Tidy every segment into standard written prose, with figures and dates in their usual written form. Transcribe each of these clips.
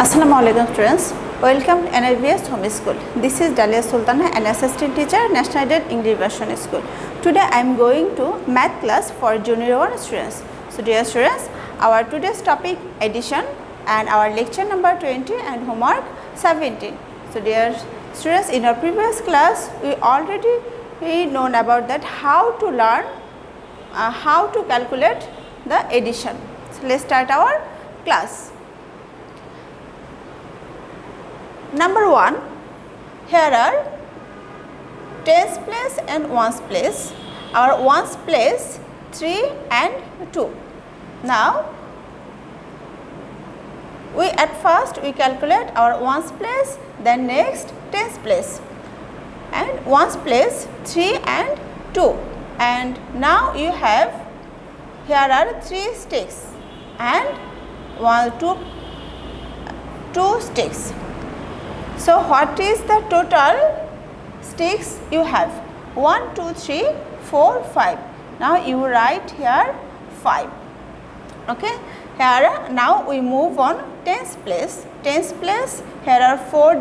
Assalamualaikum students, welcome to NIVS Home School. This is Daliya Sultana, an assistant teacher, National Aided English Version School. Today I am going to math class for junior 1 students. So dear students, our today's topic addition and our lecture number 20 and homework 17. So dear students, in our previous class we already known about that how to learn how to calculate the addition. So let's start our class. Number 1, here are tens place and ones place. Our ones place 3 and 2. Now at first we calculate our ones place, then next tens place, and ones place 3 and 2. And now you have here are 3 sticks and 2 sticks. So what is the total sticks you have? 1, 2, 3, 4, 5. Now you write here 5. Okay. Here now we move on tens place. Tens place, here are 4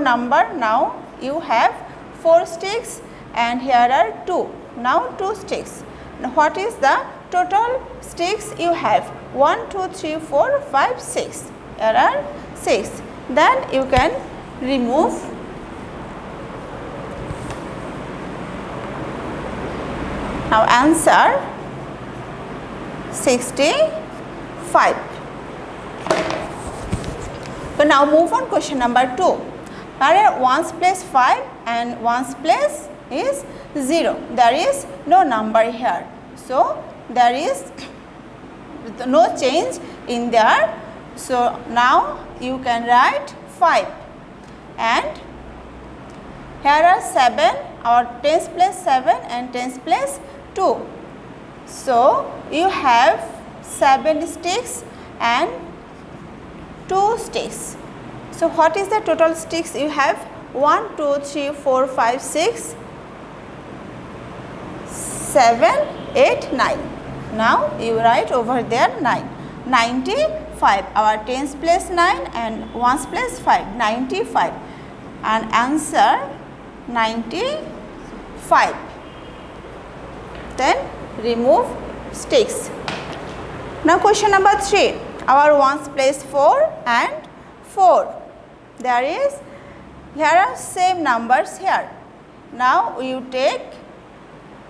number. Now you have 4 sticks and here are 2. Now 2 sticks. Now what is the total sticks you have? 1, 2, 3, 4, 5, 6. Here are 6. Then you can remove now answer 65. So now move on question number 2. Where ones place 5 and ones place is 0. There is no number here. So there is no change in there. So now you can write 5. And here are 7, or tens place 7 and tens place 2. So you have 7 sticks and 2 sticks. So what is the total sticks you have? 1, 2, 3, 4, 5, 6, 7, 8, 9. Now you write over there 9. 95. Our tens place 9 and ones place 5. 95. And answer 95. Then remove sticks. Now question number 3. Our ones place 4 and 4. Here are same numbers here. Now you take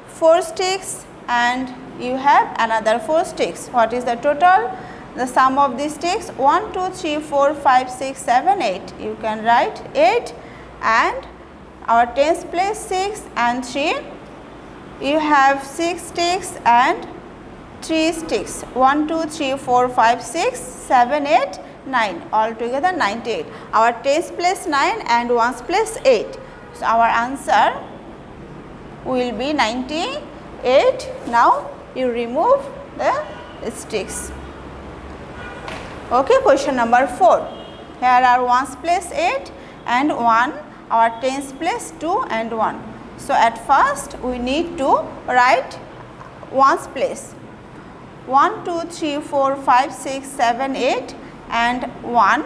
4 sticks and you have another 4 sticks. What is the total? The sum of these sticks 1, 2, 3, 4, 5, 6, 7, 8. You can write 8 and our tens place 6 and 3. You have 6 sticks and 3 sticks. 1, 2, 3, 4, 5, 6, 7, 8, 9. Altogether 98. Our tens place 9 and ones place 8. So our answer will be 98. Now you remove the sticks. Okay, question number 4. Here are ones place 8 and 1, our tens place 2 and 1. So at first we need to write ones place 1, 2, 3, 4, 5, 6, 7, 8 and 1.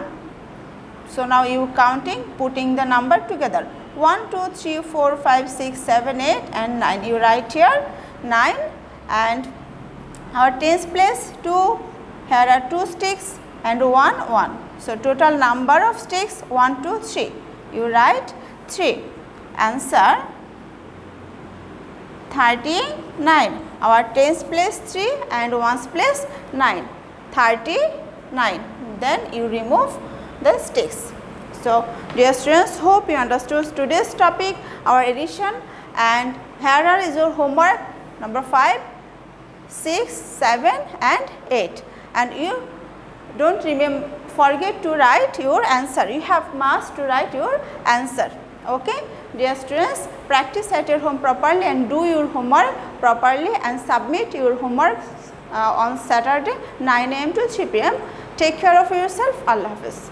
So now you counting, putting the number together 1, 2, 3, 4, 5, 6, 7, 8 and 9. You write here 9 and our tens place 2, here are 2 sticks and 1, 1. So total number of sticks 1, 2, 3. You write 3. Answer 39. Our tens place 3 and ones place 9. 39. Then you remove the sticks. So dear students, hope you understood today's topic, our addition, and here is your homework number 5, 6, 7 and 8. And you don't forget to write your answer. You have must to write your answer. Okay, dear students, practice at your home properly and do your homework properly and submit your homework on Saturday 9 AM to 3 PM. Take care of yourself. Allah Hafiz.